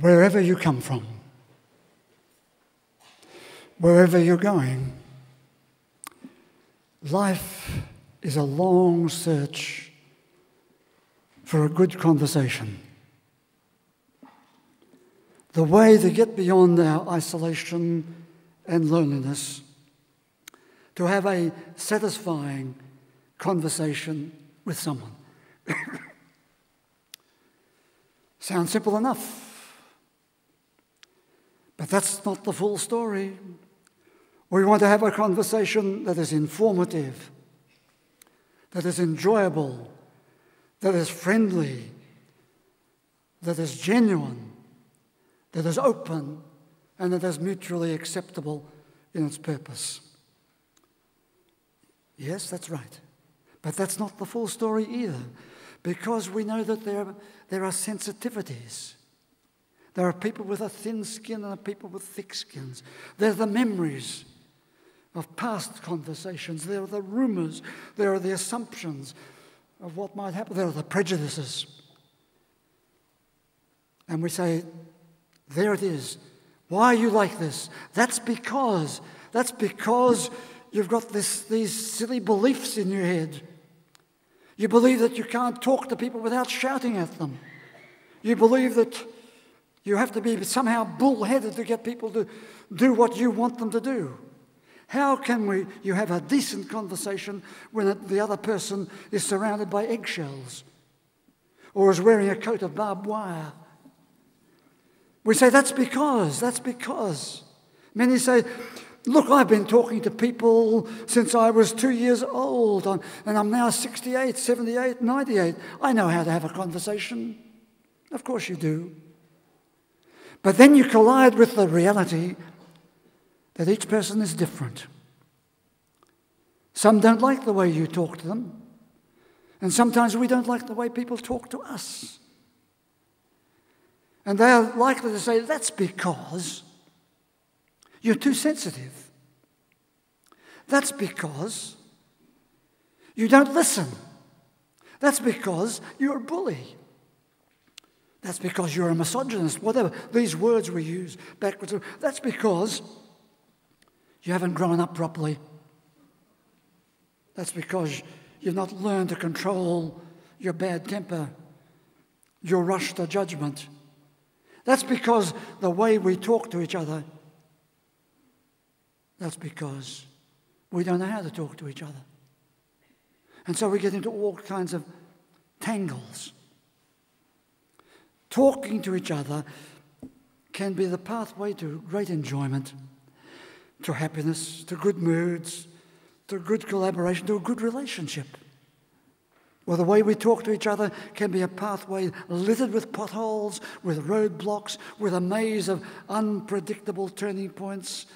Wherever you come from, wherever you're going, life is a long search for a good conversation. The way to get beyond our isolation and loneliness, to have a satisfying conversation with someone. Sounds simple enough, but that's not the full story. We want to have a conversation that is informative, that is enjoyable, that is friendly, that is genuine, that is open, and that is mutually acceptable in its purpose. Yes, that's right. But that's not the full story either, because we know that there are sensitivities. There are people with a thin skin and people with thick skins. There are the memories of past conversations. There are the rumors. There are the assumptions of what might happen. There are the prejudices. And we say, there it is. Why are you like this? That's because you've got these silly beliefs in your head. You believe that you can't talk to people without shouting at them. You believe that you have to be somehow bullheaded to get people to do what you want them to do. How can you have a decent conversation when the other person is surrounded by eggshells or is wearing a coat of barbed wire? We say, that's because. Many say, look, I've been talking to people since I was 2 years old, and I'm now 68, 78, 98. I know how to have a conversation. Of course you do. But then you collide with the reality that each person is different. Some don't like the way you talk to them, and sometimes we don't like the way people talk to us. And they are likely to say, that's because you're too sensitive. That's because you don't listen. That's because you're a bully. That's because you're a misogynist, whatever these words we use backwards. That's because you haven't grown up properly. That's because you've not learned to control your bad temper, your rush to judgment. That's because the way we talk to each other, that's because we don't know how to talk to each other. And so we get into all kinds of tangles. Talking to each other can be the pathway to great enjoyment, to happiness, to good moods, to good collaboration, to a good relationship. Well, the way we talk to each other can be a pathway littered with potholes, with roadblocks, with a maze of unpredictable turning points,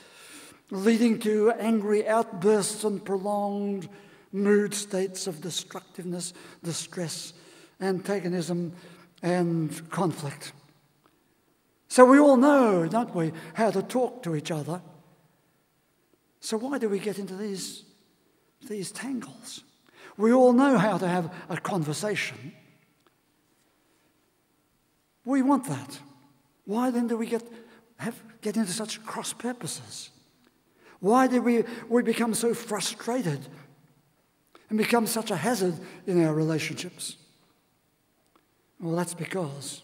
leading to angry outbursts and prolonged mood states of destructiveness, distress, antagonism, and conflict. So we all know, don't we, how to talk to each other. So why do we get into these tangles? We all know how to have a conversation. We want that. Why then do we get into such cross purposes? Why do we become so frustrated and become such a hazard in our relationships? Well, that's because.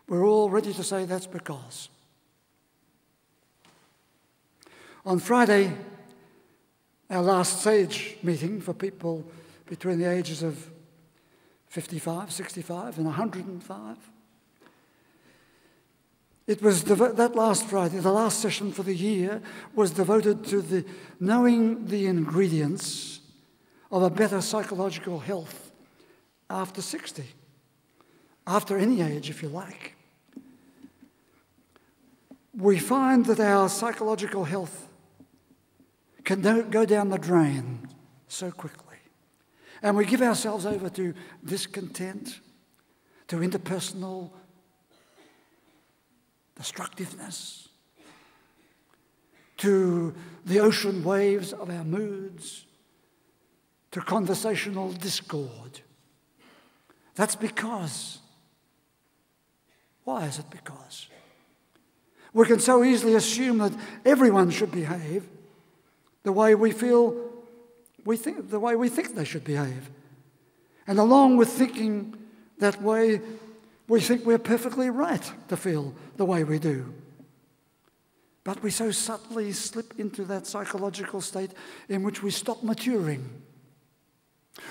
We're all ready to say that's because. On Friday, our last SAGE meeting for people between the ages of 55, 65 and 105, it was that last Friday, the last session for the year, was devoted to knowing the ingredients of a better psychological health after 60, after any age, if you like. We find that our psychological health can go down the drain so quickly. And we give ourselves over to discontent, to interpersonal destructiveness, to the ocean waves of our moods, to conversational discord. That's because Why is it because? We can so easily assume that everyone should behave the way we think they should behave. And along with thinking that way, we think we're perfectly right to feel the way we do. But we so subtly slip into that psychological state in which we stop maturing,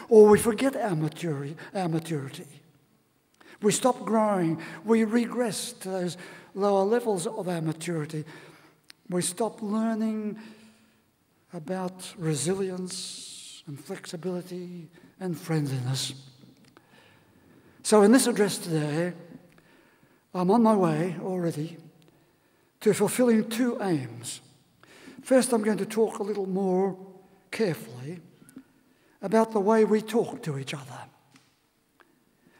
or we forget our maturity. We stop growing. We regress to those lower levels of our maturity. We stop learning about resilience and flexibility and friendliness. So in this address today, I'm on my way already to fulfilling two aims. First, I'm going to talk a little more carefully about the way we talk to each other,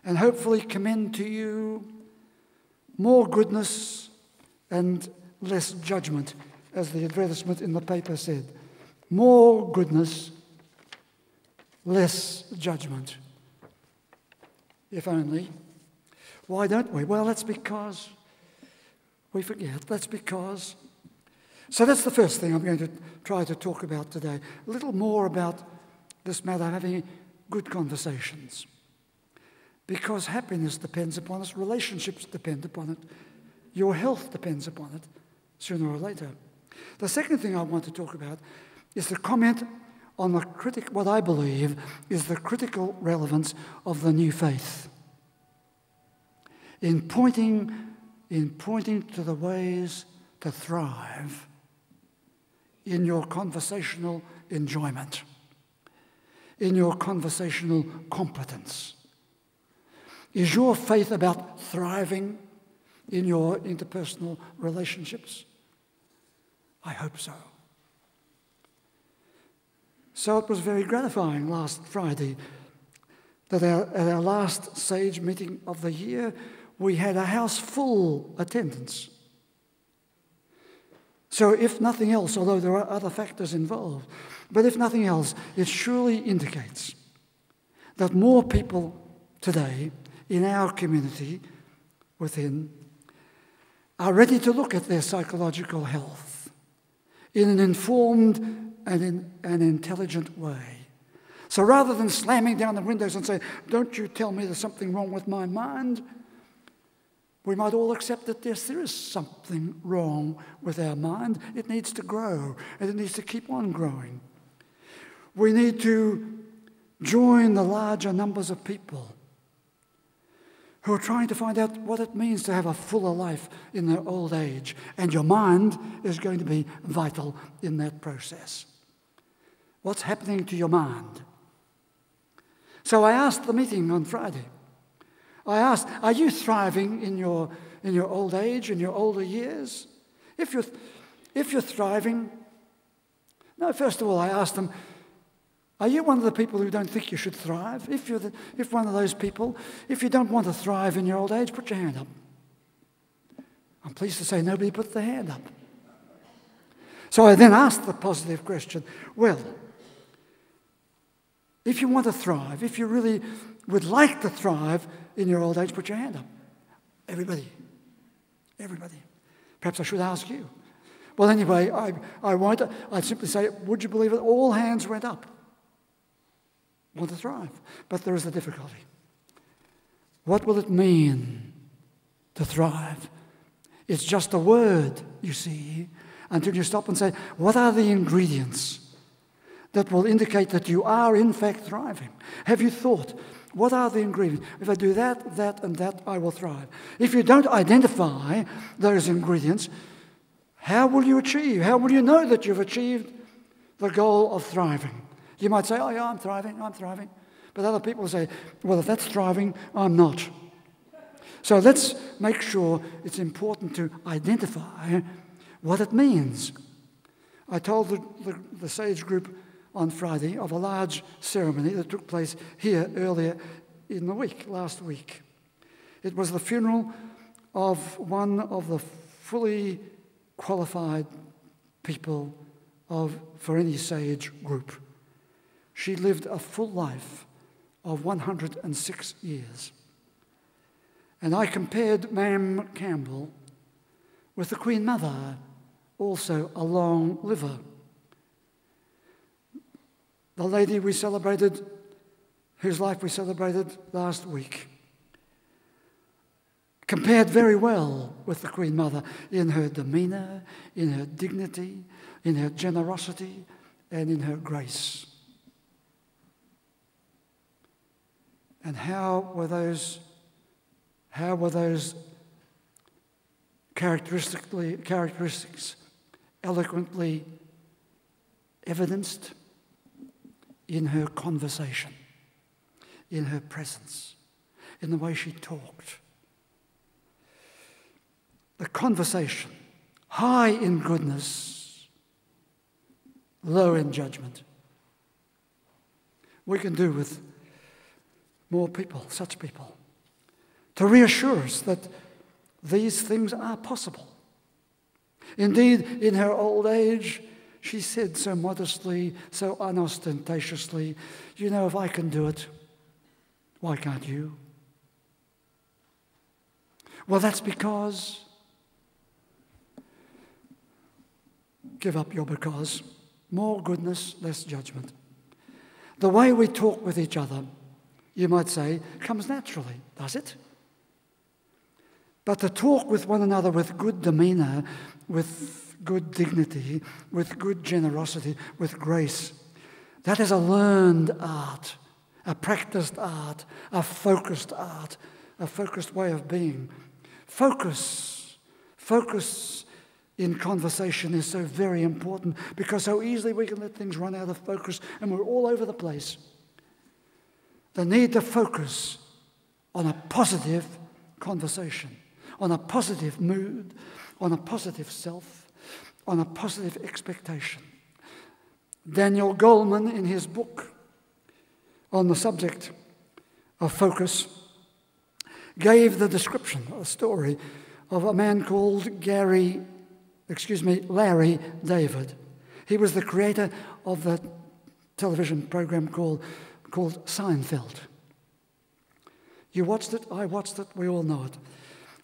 and hopefully commend to you more goodness and less judgment, as the advertisement in the paper said. More goodness, less judgment. If only. Why don't we? Well, that's because we forget. That's because. So that's the first thing I'm going to try to talk about today. A little more about this matter of having good conversations. Because happiness depends upon us, relationships depend upon it, your health depends upon it, sooner or later. The second thing I want to talk about is to comment on what I believe is the critical relevance of the new faith in pointing to the ways to thrive in your conversational enjoyment, in your conversational competence. Is your faith about thriving in your interpersonal relationships? I hope so. So it was very gratifying last Friday that at our last Sage meeting of the year, we had a house full attendance. So if nothing else, although there are other factors involved, but if nothing else, it surely indicates that more people today in our community within are ready to look at their psychological health in an informed and in an intelligent way. So rather than slamming down the windows and saying, "Don't you tell me there's something wrong with my mind," we might all accept that yes, there is something wrong with our mind. It needs to grow, and it needs to keep on growing. We need to join the larger numbers of people who are trying to find out what it means to have a fuller life in their old age. And your mind is going to be vital in that process. What's happening to your mind? So I asked the meeting on Friday, I asked, are you thriving in your old age, in your older years? If you're thriving, no, first of all, I asked them, are you one of the people who don't think you should thrive? If one of those people, if you don't want to thrive in your old age, put your hand up. I'm pleased to say nobody put their hand up. So I then asked the positive question, well, if you want to thrive, if you really would like to thrive in your old age, put your hand up. Everybody. Everybody. Perhaps I should ask you. Well, anyway, I won't. I'd simply say, would you believe it? All hands went up. Want to thrive. But there is a difficulty. What will it mean to thrive? It's just a word, you see, until you stop and say, what are the ingredients that will indicate that you are in fact thriving? Have you thought, what are the ingredients? If I do that, that, and that, I will thrive. If you don't identify those ingredients, how will you achieve? How will you know that you've achieved the goal of thriving? You might say, oh yeah, I'm thriving. But other people say, well, if that's thriving, I'm not. So let's make sure it's important to identify what it means. I told the Sage group on Friday of a large ceremony that took place here earlier in the week, last week. It was the funeral of one of the fully qualified people for any Sage group. She lived a full life of 106 years. And I compared Ma'am Campbell with the Queen Mother, also a long liver. The lady we celebrated, whose life we celebrated last week, compared very well with the Queen Mother in her demeanour, in her dignity, in her generosity, and in her grace. And how were those characteristics eloquently evidenced? In her conversation, in her presence, in the way she talked. The conversation, high in goodness, low in judgment. We can do with more people, such people, to reassure us that these things are possible. Indeed, in her old age, she said so modestly, so unostentatiously, "You know, if I can do it, why can't you?" Well, that's because, give up your because, more goodness, less judgment. The way we talk with each other, you might say, comes naturally, does it? But to talk with one another with good demeanour, with good dignity, with good generosity, with grace, that is a learned art, a practiced art, a focused way of being. Focus in conversation is so very important, because so easily we can let things run out of focus and we're all over the place. The need to focus on a positive conversation, on a positive mood, on a positive self, on a positive expectation. Daniel Goleman, in his book on the subject of focus, gave the description, a story of a man called Larry David. He was the creator of the television program called Seinfeld. You watched it, I watched it, we all know it.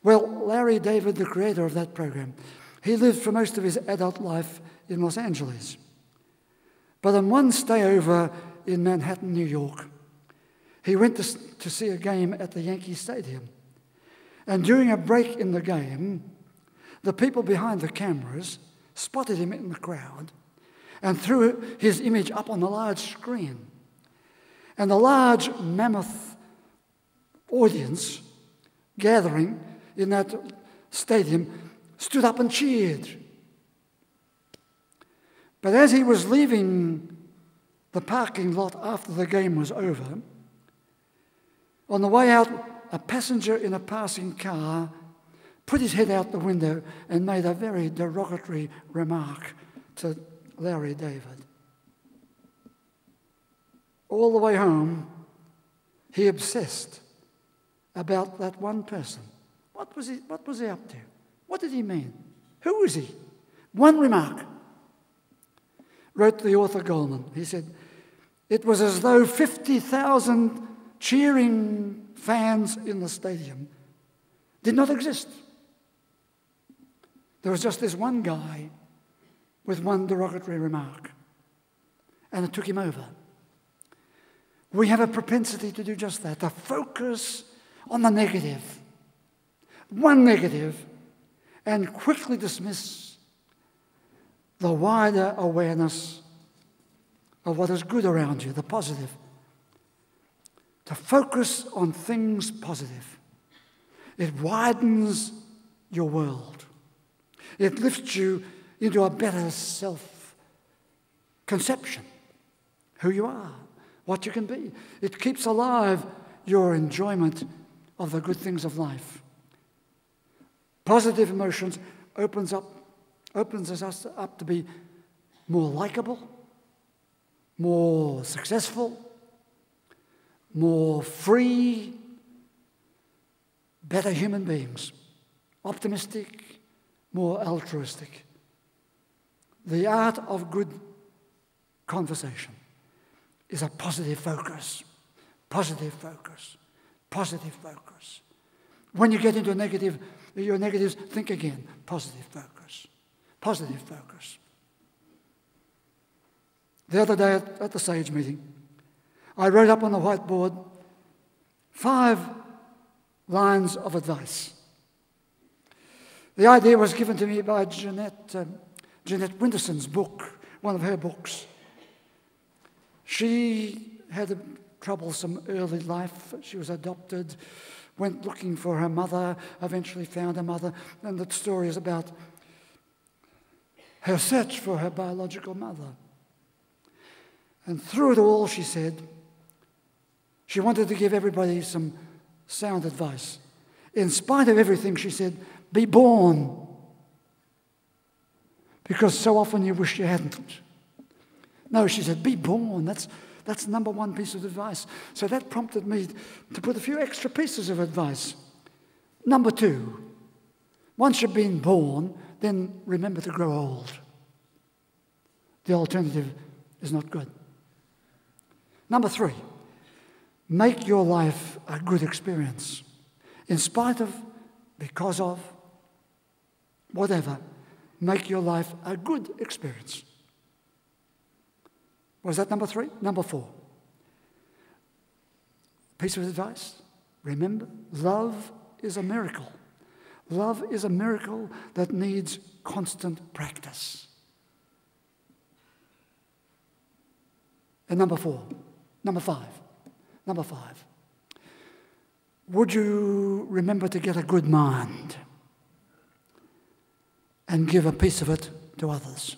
Well, Larry David, the creator of that program, he lived for most of his adult life in Los Angeles. But on one stayover in Manhattan, New York, he went to see a game at the Yankee Stadium. And during a break in the game, the people behind the cameras spotted him in the crowd and threw his image up on the large screen. And the large mammoth audience gathering in that stadium stood up and cheered. But as he was leaving the parking lot after the game was over, on the way out, a passenger in a passing car put his head out the window and made a very derogatory remark to Larry David. All the way home, he obsessed about that one person. What was he up to? What did he mean? Who was he? One remark. Wrote the author Goleman. He said, "It was as though 50,000 cheering fans in the stadium did not exist. There was just this one guy with one derogatory remark, and it took him over." We have a propensity to do just that, to focus on the negative, one negative, and quickly dismiss the wider awareness of what is good around you, the positive. To focus on things positive. It widens your world. It lifts you into a better self-conception, who you are, what you can be. It keeps alive your enjoyment of the good things of life. Positive emotions opens us up to be more likable, more successful, more free, better human beings, optimistic, more altruistic. The art of good conversation is a positive focus, positive focus, positive focus. When you get into your negatives, think again. Positive focus. Positive focus. The other day at the Sage meeting, I wrote up on the whiteboard 5 lines of advice. The idea was given to me by Jeanette Winterson's book, one of her books. She had a troublesome early life. She was adopted, went looking for her mother, eventually found her mother, and the story is about her search for her biological mother. And through it all, she said, she wanted to give everybody some sound advice. In spite of everything, she said, be born. Because so often you wish you hadn't. No, she said, be born. That's number one piece of advice. So that prompted me to put a few extra pieces of advice. Number 2, once you've been born, then remember to grow old. The alternative is not good. Number 3, make your life a good experience. In spite of, because of, whatever, make your life a good experience. Was that number 3? Number 4. Piece of advice. Remember, love is a miracle. Love is a miracle that needs constant practice. And number 5. Would you remember to get a good mind and give a piece of it to others?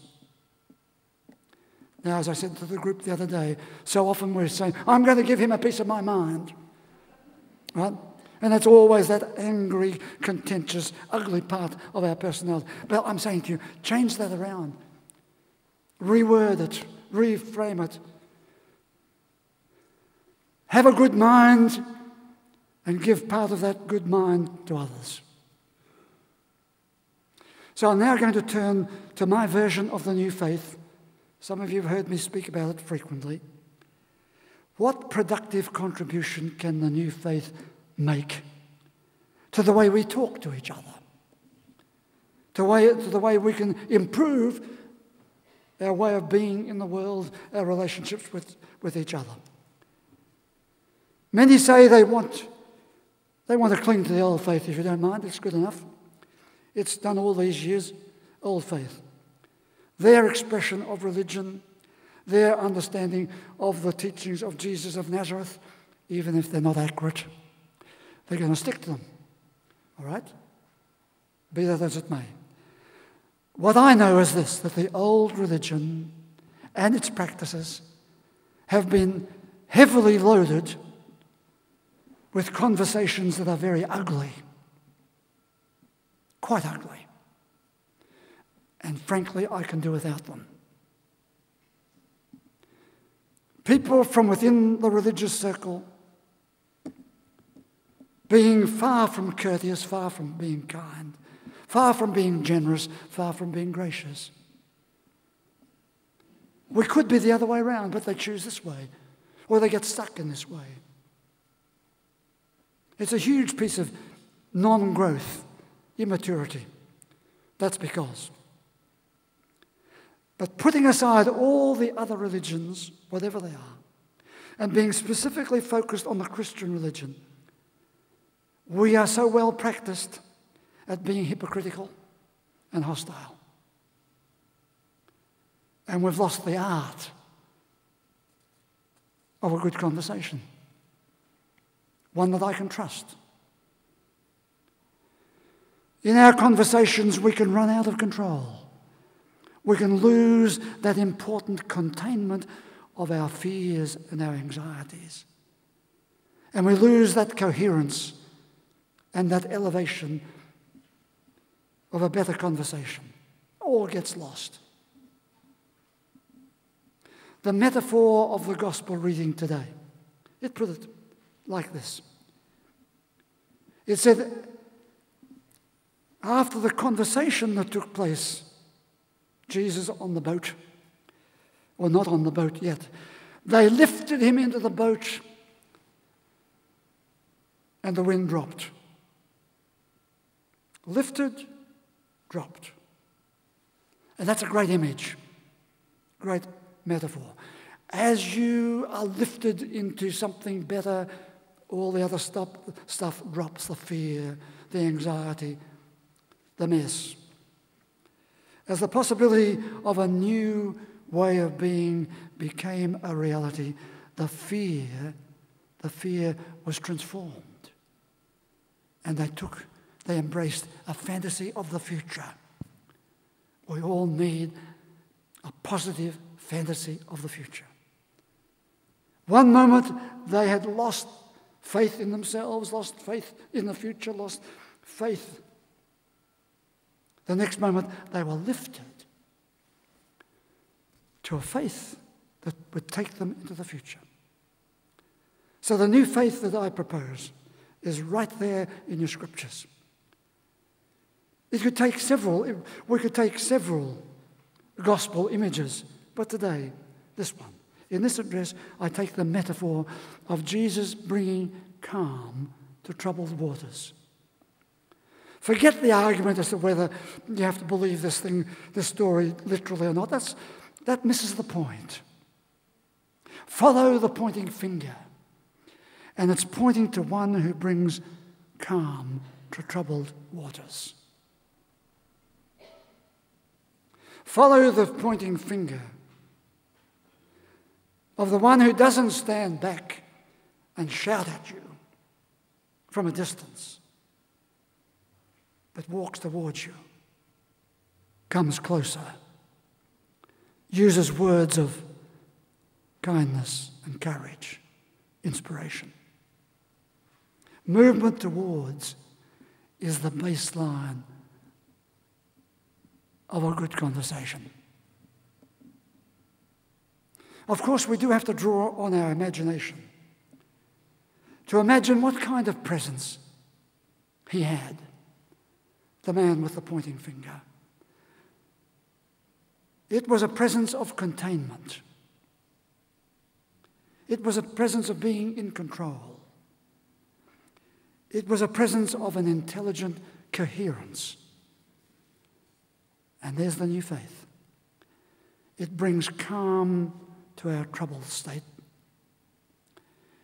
Now, as I said to the group the other day, so often we're saying, I'm going to give him a piece of my mind. Right? And it's always that angry, contentious, ugly part of our personality. But I'm saying to you, change that around. Reword it. Reframe it. Have a good mind and give part of that good mind to others. So I'm now going to turn to my version of the new faith. Some of you have heard me speak about it frequently. What productive contribution can the new faith make to the way we talk to each other? To the way we can improve our way of being in the world, our relationships with each other. Many say they want to cling to the old faith, if you don't mind. It's good enough. It's done all these years, old faith. Their expression of religion, their understanding of the teachings of Jesus of Nazareth, even if they're not accurate, they're going to stick to them. All right? Be that as it may. What I know is this, that the old religion and its practices have been heavily loaded with conversations that are very ugly, quite ugly. And frankly, I can do without them. People from within the religious circle being far from courteous, far from being kind, far from being generous, far from being gracious. We could be the other way around, but they choose this way, or they get stuck in this way. It's a huge piece of non-growth, immaturity. That's because. But putting aside all the other religions, whatever they are, and being specifically focused on the Christian religion, we are so well practiced at being hypocritical and hostile. And we've lost the art of a good conversation, one that I can trust. In our conversations, we can run out of control. We can lose that important containment of our fears and our anxieties. And we lose that coherence and that elevation of a better conversation. All gets lost. The metaphor of the gospel reading today, it put it like this. It said, after the conversation that took place, Jesus on the boat, or not on the boat yet, they lifted him into the boat and the wind dropped. Lifted, dropped. And that's a great image, great metaphor. As you are lifted into something better, all the other stuff drops, the fear, the anxiety, the mess. As the possibility of a new way of being became a reality, the fear was transformed. And they embraced a fantasy of the future. We all need a positive fantasy of the future. One moment they had lost faith in themselves, lost faith in the future, lost faith. The next moment they were lifted to a faith that would take them into the future. So the new faith that I propose is right there in your scriptures. We could take several gospel images, but today, this one. In this address, I take the metaphor of Jesus bringing calm to troubled waters. Forget the argument as to whether you have to believe this story literally or not. That misses the point. Follow the pointing finger, and it's pointing to one who brings calm to troubled waters. Follow the pointing finger of the one who doesn't stand back and shout at you from a distance, but walks towards you, comes closer, uses words of kindness and courage, inspiration. Movement towards is the baseline of a good conversation. Of course, we do have to draw on our imagination to imagine what kind of presence he had, the man with the pointing finger. It was a presence of containment. It was a presence of being in control. It was a presence of an intelligent coherence. And there's the new faith. It brings calm to our troubled state.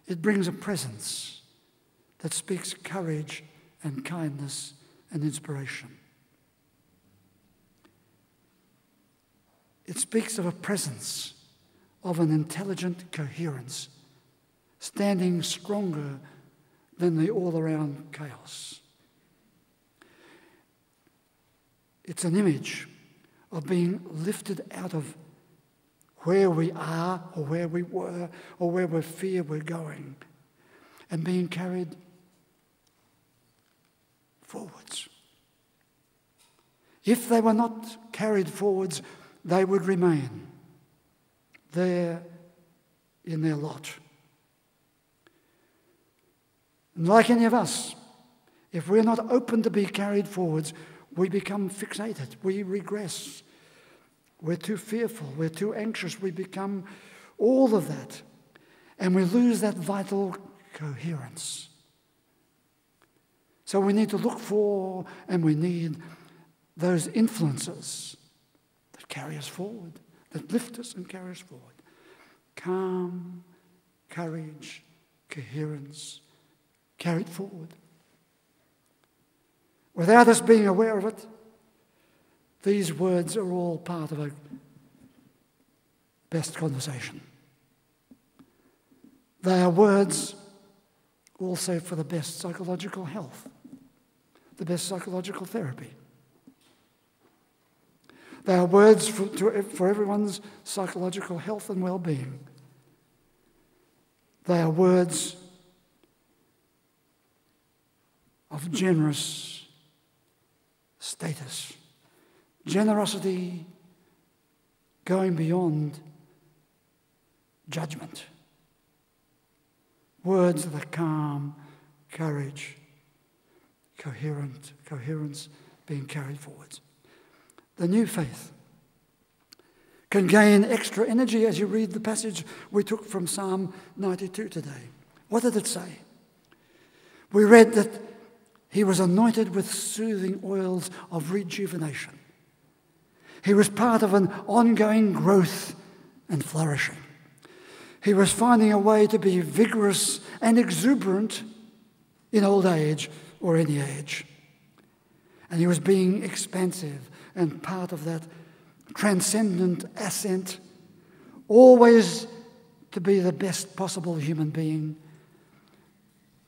It brings a presence that speaks courage and kindness and inspiration. It speaks of a presence of an intelligent coherence, standing stronger than the all-around chaos. It's an image of being lifted out of where we are or where we were or where we fear we're going and being carried forwards. If they were not carried forwards, they would remain there in their lot. And like any of us, if we're not open to be carried forwards, we become fixated, we regress. We're too fearful, we're too anxious, we become all of that. And we lose that vital coherence. So we need to look for and we need those influences that carry us forward, that lift us and carry us forward. Calm, courage, coherence, carried forward. Without us being aware of it, these words are all part of a best conversation. They are words also for the best psychological health, the best psychological therapy. They are words for everyone's psychological health and well-being. They are words of generous status. Generosity going beyond judgment. Words that are calm, courage, coherence being carried forwards. The new faith can gain extra energy as you read the passage we took from Psalm 92 today. What did it say? We read that He was anointed with soothing oils of rejuvenation. He was part of an ongoing growth and flourishing. He was finding a way to be vigorous and exuberant in old age or any age. And he was being expansive and part of that transcendent ascent, always to be the best possible human being,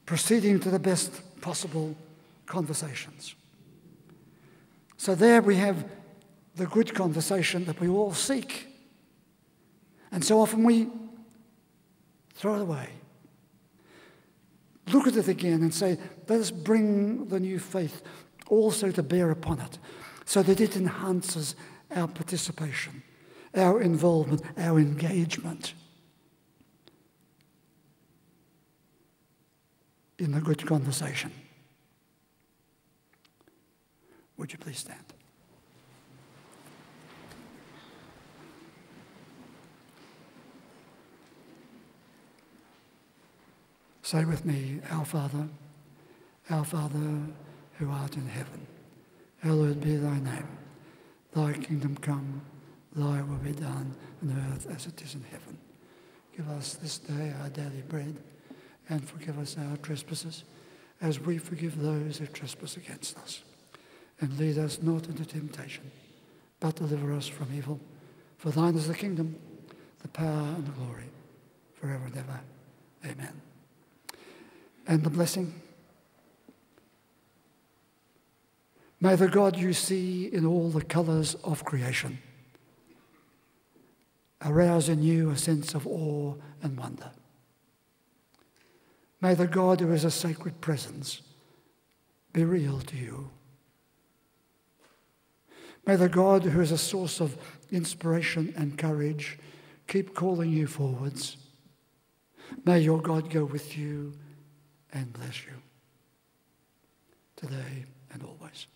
proceeding to the best possible conversations. So there we have the good conversation that we all seek. And so often we throw it away. Look at it again and say, let us bring the new faith also to bear upon it, so that it enhances our participation, our involvement, our engagement in the good conversation. Would you please stand? Say with me, Our Father who art in heaven, hallowed be thy name. Thy kingdom come, thy will be done on earth as it is in heaven. Give us this day our daily bread, and forgive us our trespasses, as we forgive those who trespass against us. And lead us not into temptation, but deliver us from evil. For thine is the kingdom, the power, and the glory, forever and ever. Amen. And the blessing. May the God you see in all the colours of creation arouse in you a sense of awe and wonder. May the God who is a sacred presence be real to you. May the God who is a source of inspiration and courage keep calling you forwards. May your God go with you and bless you today and always.